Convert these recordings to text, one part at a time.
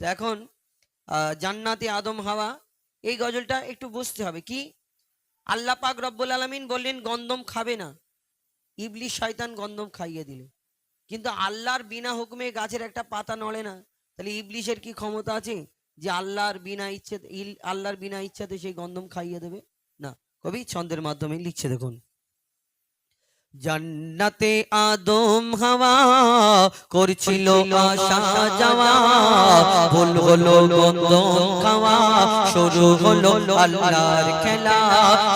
তো এখন জান্নাতে আদম হাওয়া, এই গজলটা একটু বুঝতে হবে। কি আল্লাহ পাক রব্বুল আলামিন বললেন গন্ধম খাবে না, ইবলিস শয়তান গন্ধম খাইয়ে দিল। কিন্তু আল্লাহর বিনা হুকুমে গাছের একটা পাতা নড়ে না, তাহলে ইবলিসের কি ক্ষমতা আছে যে আল্লাহর বিনা ইচ্ছাতে সেই গন্ধম খাইয়ে দেবে? না। কবি ছন্দের মাধ্যমে লিখছে, দেখুন। জান্নাতে আদম হাওয়া করছিল আসা যাওয়া, ভুল হলো গন্ধম খাওয়া, শুরু হলো আল্লাহর খেলা,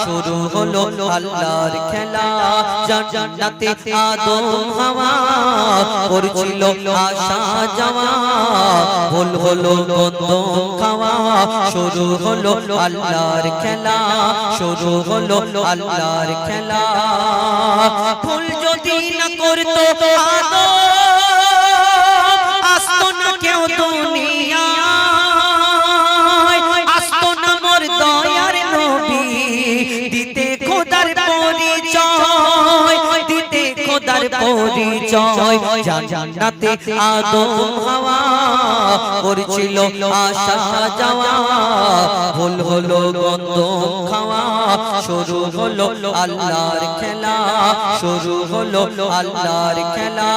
শুরু হলো আল্লাহর খেলা। জান্নাতে আদম হাওয়া করছিল আসা যাওয়া, ভুল হলো গন্ধম খাওয়া, শুরু হলো আল্লাহর খেলা, শুরু হলো আল্লাহর খেলা। ভুল যদি না করতো আদম, আসতো না কেউ দুনিয়ায়, আসতো না মোর দয়ার নবী, দিতে খোদার পরিচয়, দিতে খোদার পরিচয়। জান্নাতে আদম হাওয়া করছিল আসা যাওয়া, ভুল হলো গন্ধম খাওয়া, শুরু হলো আল্লাহর খেলা, শুরু হলো আল্লাহর খেলা।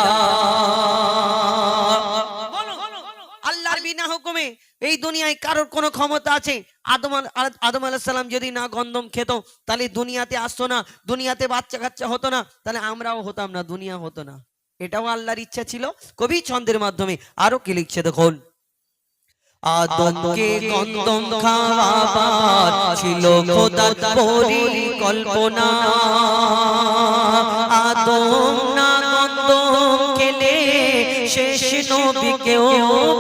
আল্লাহর বিনা হুকুমে এই দুনিয়ায় কারোর কোনো ক্ষমতা আছে? আদম আলাইহিস সালাম যদি না গন্ধম খেত তাহলে দুনিয়াতে আসতো না, দুনিয়াতে বাচ্চা কাচ্চা হতো না, তাহলে আমরাও হতাম না, দুনিয়া হতো না। এটাও আল্লাহর ইচ্ছা ছিল। কবি ছন্দের মাধ্যমে আরো কি লিখছে, দেখুন। আদমকে গন্ধম খাওয়াবার ছিল খোদার পরিকল্পনা, আদম না গন্ধম খেলে শেষ নবীকেও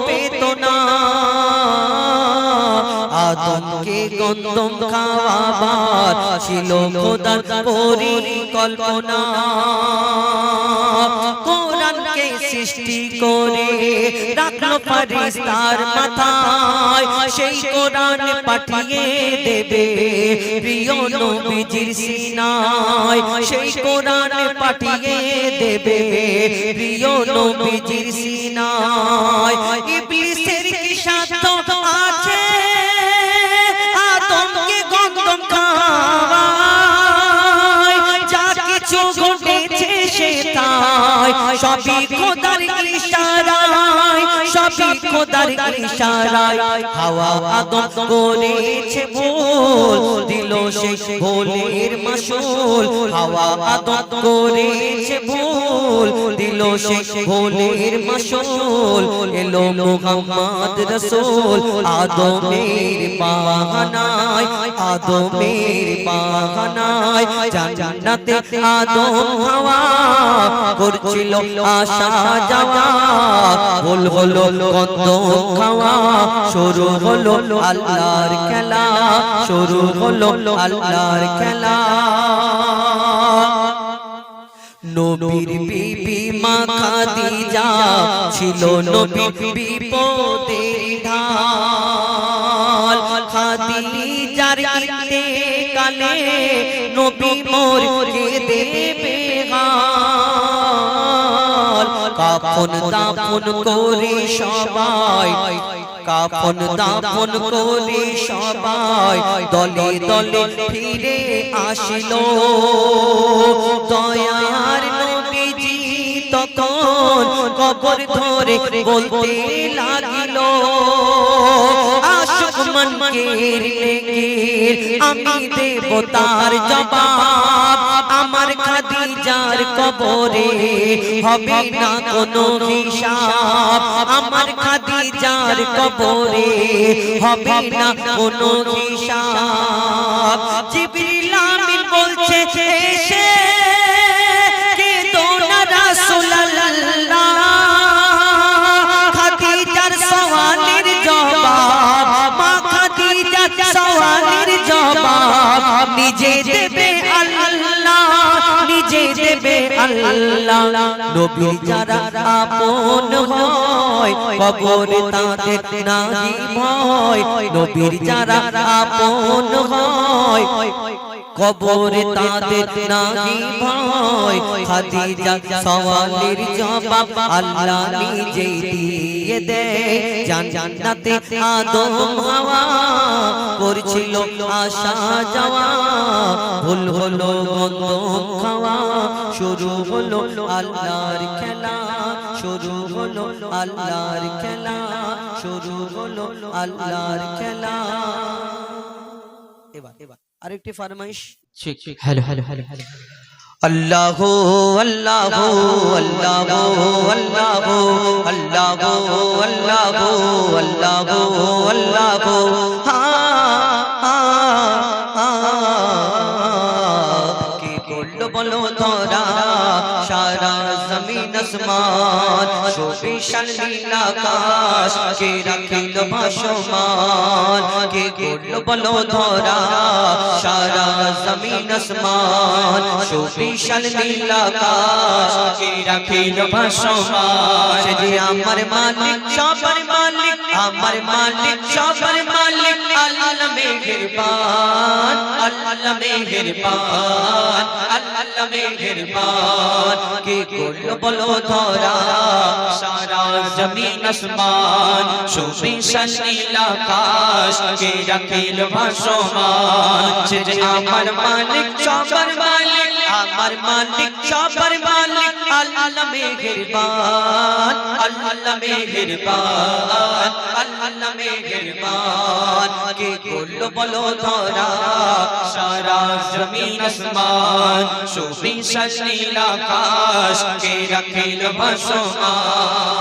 পেত না। আদমকে গন্ধম খাওয়াবার ছিল খোদার পরিকল্পনা, কোরআনকে সৃষ্টি করে রাখলো ফেরেশতার মাথায়, সেই কোরআন পাঠিয়ে দেবে প্রিয় নবীজির সিনায়, সেই কোরআন পাঠিয়ে দেবে প্রিয় নবীজির সিনায়। ইবলিসের কি সাধ্য আছে আদমকে গন্ধম খাওয়ায়? যা কিছু ঘটেছে সে তাই সবই খোদার ইশারায়, সবই খোদার ইশারায়। হাওয়া আদম করেছে ভুল, দিল সে ভুলের মাসুল, হাওয়া আদম করেছে ভুল, দিল সে ভুলের মাসুল। এলো মুহাম্মদ রাসূল আদমের বাহানায়, আদমের বাহানায়। জান্নাতে আদম হাওয়া করছিল আসা যাওয়া, ভুল হলো গন্ধম খাওয়া, শুরু হলো আল্লাহর খেলা, শুরু হলো আল্লাহর খেলা। নবীর বিবি মা খাদিজা ছিল নবীর বিপদের ঢাল, খাদিজার ইন্তেকালে নবী মোর কেঁদে বেহাল। কাফন দাফন করে সবাই, কাফন দাফন করে সবাই দলে দলে ফিরে আসিলো। দয়ার নবীজি তখন কবর ধরে বলতে লাগিলো, আশুক মনকের নেকির আমি দেব তার জবাব, আমার খাদিজার কবরে হবে না কোনো হিসাব, আমার খাদিজার কবরে হবে না কোনো হিসাব। জিবরিল আমিন বলছে এসে কেঁদো না রাসূলুল্লাহ, খাদিজার সওয়ালের জবাব, মা খাদিজার সওয়ালের জবাব নিজে দেবে আল্লাহ, নিজে দেবে আল্লাহ। নবী যারা আপন হয় কবরে তাদের নাই ভয়, নবীর যারা আপন হয় কবরে তাদের নাই ভয়। খাদিজা সওয়ালের জবাব আল্লাহ নিজে দিয়ে দিয়ে দেয় জান্নাতে আদম হাওয়া করছিল আসা যাওয়া ভুল হলো গন্ধম খাওয়া শুরু হলো আল্লাহর খেলা শুরু হলো আল্লাহর খেলা শুরু হলো আল্লাহর খেলা এবার আরেকটি ফরমাইশ হ্যালো হ্যালো হ্যালো হ্যালো আল্লাহ আল্লাহ আল্লাহ আল্লাহ আল্লাহ আল্লাহ আল্লাহ আল্লাহ কি করলো বলো ধরা সারা জমিন আসমান সুবিশাল নীল আকাশ কে রাখিল ভাসমান কে করলো বলো ধরা সারা জমিন আসমান সুবিশাল নীল আকাশ কে রাখিল ভাসমান সে যে আমার মালিক সবার মালিক আমার মালিক সবার মালিক আল্লাহ মেহেরবান আল্লাহ মেহেরবান আল্লাহ মেহেরবান কে করলো বলো ধরা সারা জমিন আসমান সুবিশাল নীল আকাশ কে রাখিল ভাসমান সে যে আমার মালিক সবার মালিক আমার মালিক সবার মালিক আল্লাহ মেহেরবান আল্লাহ মেহেরবান আল্লাহ মেহেরবান কে করলো বলো ধরা সারা জমিন আসমান সুবিশাল নীল আকাশ কে রাখিল ভাসমান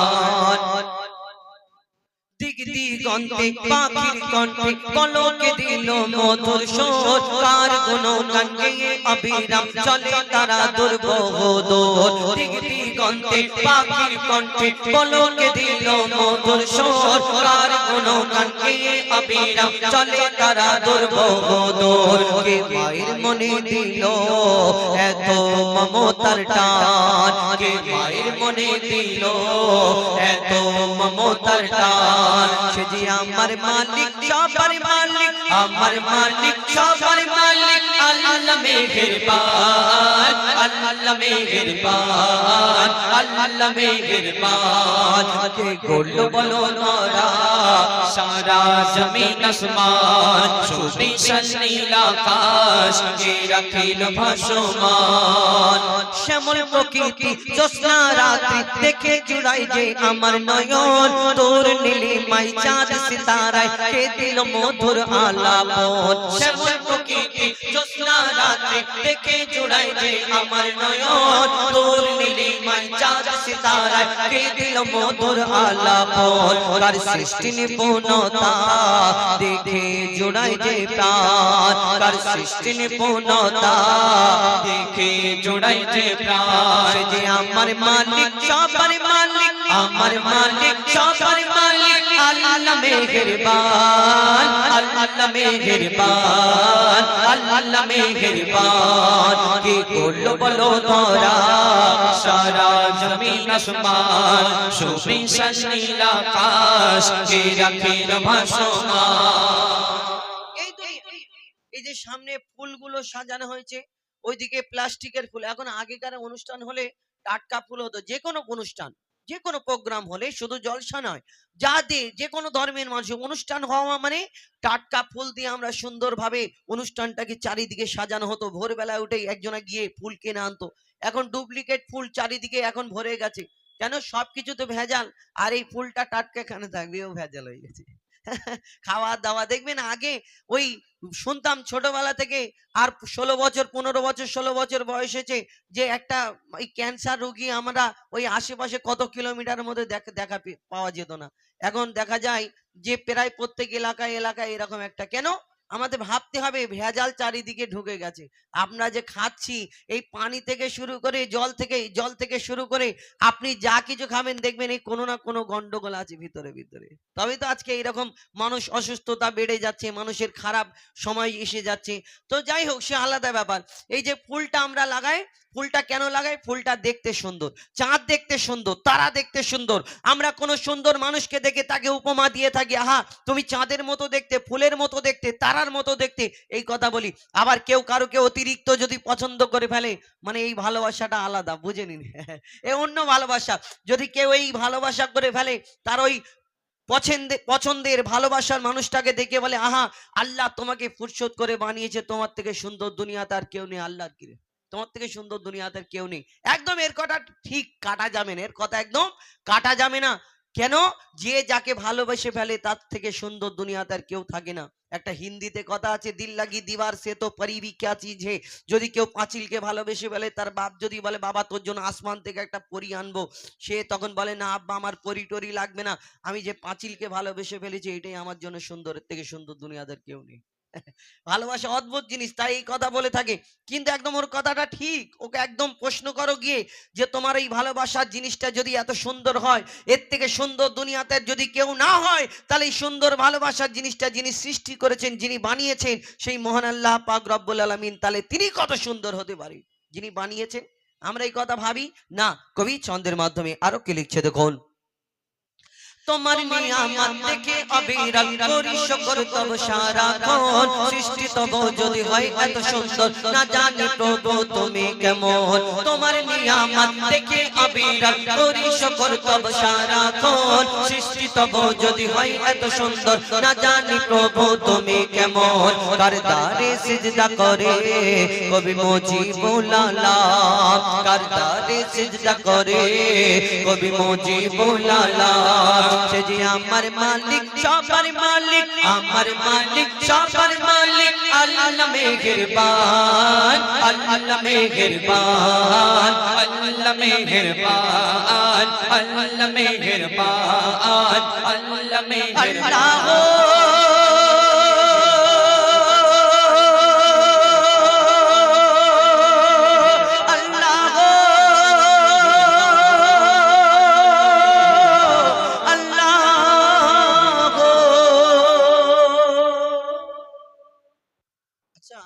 দিক দিগন্তে পাখির কণ্ঠে পলকে দিল মধুর সুর কার গুণগান গেয়ে অবিরাম চলে তারা দুর্বহ দূর দিক দিগন্তে পাখির কণ্ঠে পলকে দিল মধুর সুর কার গুণগান গেয়ে অবিরাম চলে তারা দুর্বহ দূর কে মায়ের মনে দিল এত মমতার টান কে মায়ের মনে দিল এত মমতার টান সে যে আমার মালিক সবার মালিক আমার মালিক সবার মালিক আল্লাহ মেহেরবান আল্লাহ মেহেরবান আল্লাহ মেহেরবান কে করলো বলো ধরা সারা জমিন আসমান সুবিশাল নীল আকাশ কে রাখিল ভাসমান শ্যামল প্রকৃতি জ্যোৎস্না রাত্রি দেখে জুড়াই যে আমার নয়ন তোর নীলিমায় চাঁদ সিতারায় কে দিল মধুর আলাপন শ্যামল প্রকৃতি জ্যোৎস্না রাত্রি দেখে জুড়াই যে আমার নয়ন তোর নীলিমায় চাঁদ সিতারায় কে দিল মধুর আলাপন কার সৃষ্টি নিপুণতা দেখে জুড়াই যে প্রাণ কার সৃষ্টি নিপুণতা দেখে জুড়াই যে প্রাণ যে আমার মালিক সবার মালিক আমার মালিক সবার মালিক আল্লাহ মেহেরবান আল্লাহ মেহেরবান আল্লাহ মেহেরবান কে করলো বলো ধরা সারা জমিন আসমান সুবিশাল নীল আকাশ কে রাখিল ভাসমান এই যে সামনে ফুলগুলো সাজানো হয়েছে ওইদিকে প্লাস্টিকের ফুল এখন আগেকার অনুষ্ঠান হলে টাটকা ফুল হতো যে কোনো অনুষ্ঠান যে কোনো প্রোগ্রাম হলে শুধু জলসা নয় যাতে যে কোনো ধর্মের মানুষের অনুষ্ঠান হওয়া মানে টাটকা ফুল দিয়ে আমরা সুন্দরভাবে অনুষ্ঠানটাকে চারিদিকে সাজানো হতো ভোরবেলা উঠে একজনা গিয়ে ফুল কিনে আনতো এখন ডুপ্লিকেট ফুল চারিদিকে এখন ভরে গেছে কেন সবকিছু তো ভেজাল আর এই ফুলটা টাটকা এখানে থাকবে ও ভেজাল হয়ে গেছে খাওয়া দাওয়া দেখবেন আগে ওই শুনতাম ছোটবেলা থেকে আর 16 বছর 15 বছর 16 বছর বয়স হয়েছে যে একটা ওই ক্যান্সার রোগী আমরা ওই আশেপাশে কত কিলোমিটারের মধ্যে দেখা পাওয়া যেত না এখন দেখা যায় যে প্রায় প্রত্যেক এলাকায় এরকম একটা কেন আমাদের ভাবতে হবে ভেজাল চারিদিকে ঢুকে গেছে আমরা যে খাচ্ছি এই পানি থেকে শুরু করে জল থেকে শুরু করে আপনি যা কিছু খাবেন দেখবেন এই কোনো না কোনো গন্ডগোল আছে ভিতরে ভিতরে তবে তো আজকে এরকম মানুষ অসুস্থতা বেড়ে যাচ্ছে মানুষের খারাপ সময় এসে যাচ্ছে তো যাই হোক সে আলাদা ব্যাপার এই যে ফুলটা আমরা লাগাই ফুলটা কেন লাগাই ফুলটা দেখতে সুন্দর চাঁদ দেখতে সুন্দর তারা দেখতে সুন্দর আমরা কোনো সুন্দর মানুষকে দেখে তাকে উপমা দিয়ে থাকি আহা তুমি চাঁদের মতো দেখতে ফুলের মতো দেখতে তারা কমলার মতো দেখতে, এই কথা বলি। আবার কেউ কারোকে অতিরিক্ত যদি পছন্দ করে ফেলে, মানে এই ভালোবাসাটা আলাদা, বুঝে নিন। এ অন্য ভালোবাসা। যদি কেউ এই ভালোবাসা করে ফেলে, তার ওই পছন্দের ভালোবাসার মানুষটাকে দেখে বলে, আহা, আল্লাহ তোমাকে ফুরসত করে বানিয়েছে, তোমার থেকে সুন্দর দুনিয়াতে আর কেউ নেই, আল্লাহর কিরে, তোমার থেকে সুন্দর দুনিয়াতে আর কেউ নেই। একদম এর কথা ঠিক কাটা যাবে না, এর কথা একদম কাটা যাবে না। কেন? যে যাকে ভালোবেসে ফেলে তার থেকে সুন্দর দুনিয়াতে আর কেউ থাকে না। একটা হিন্দিতে কথা আছে, দিল লাগি দিবার সে তো পরিবি ক্যা চিজ হে। যদি কেউ পাঁচিলকে ভালোবেসে ফেলে, তার বাপ যদি বলে, বাবা তোর জন্য আসমান থেকে একটা পরী আনবো, সে তখন বলে, না আব্বা, আমার পরী টরি লাগবে না, আমি যে পাঁচিলকে ভালোবেসে ফেলেছি এটাই আমার জন্য সুন্দর, এর থেকে সুন্দর দুনিয়াদের কেউ নেই। ভালোবাসা অদ্ভুত জিনিস, তাই এই কথা বলে থাকে। কিন্তু একদম ওর কথাটা ঠিক। ওকে একদম প্রশ্ন করো গিয়ে, যে তোমার এই ভালোবাসার জিনিসটা যদি এত সুন্দর হয়, এর থেকে সুন্দর দুনিয়াতে যদি কেউ না হয়, তাহলে এই সুন্দর ভালোবাসার জিনিসটা যিনি সৃষ্টি করেছেন, যিনি বানিয়েছেন, সেই মহান আল্লাহ পাক রব্বুল আলামিন, তাহলে তিনি কত সুন্দর হতে পারে, যিনি বানিয়েছেন। আমরা এই কথা ভাবি না। কবি ছন্দের মাধ্যমে আরো কি লিখছে দেখুন। তোমার নিয়ামত দেখে অবিরল করি শুকর তব সারাক্ষণ, সৃষ্টি তব যদি হয় এত সুন্দর, না জানি প্রভু তুমি কেমন। তোমার নিয়ামত দেখে অবিরল করি শুকর তব সারাক্ষণ, সৃষ্টি তব যদি হয় এত সুন্দর, না জানি প্রভু তুমি কেমন। কার দারে সিজদা করে কবি মুজিবুল আলাম, কার দারে সিজদা করে কবি মুজিবুল আলাম। সে যে আমার মালিক, সবার মালিক, আমার মালিক, সবার মালিক, আল্লাহ মেহেরবান, আল্লাহ মেহেরবান, আল্লাহ মেহেরবান, আল্লাহ মেহেরবান, আল্লাহ মেহেরবান। আচ্ছা,